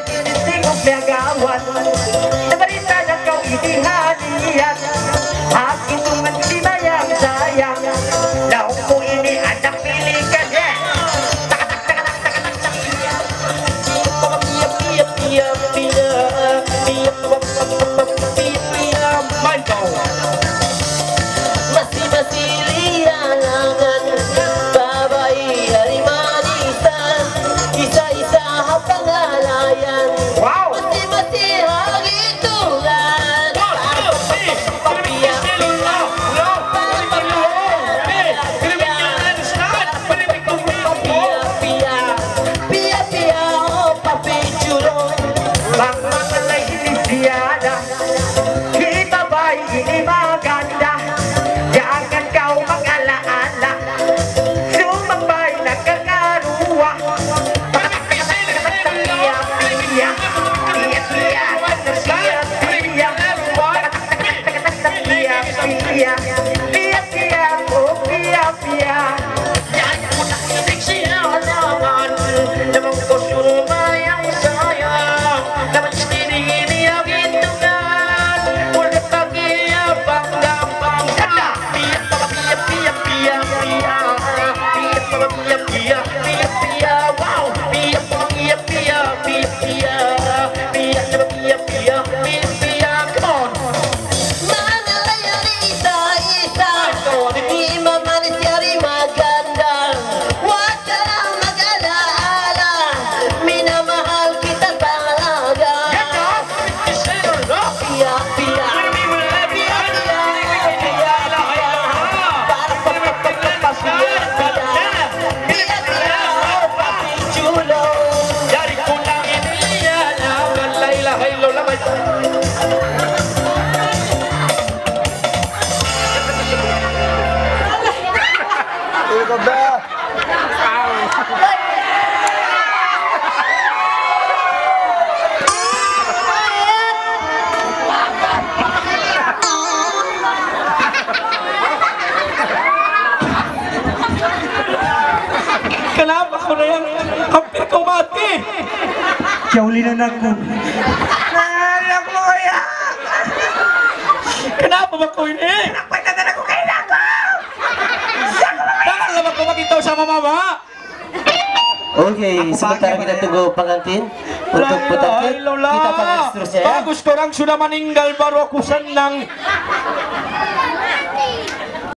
naginising o pinagawan. Nabalita na kau inihalian, akin tungan di bayang sayang. Naong ko ini anak pilikan. Jauhin na ako. Anak mo kaya! Kenapa ba ko ini? Nagpagdagan ako kay Nako! Bakal naman ko makitaw sa mama. Okay, sementara kita tunggu pengantin untuk putakin kita panggil seterusnya ya. Bagus korang sudah meninggal baru aku senang.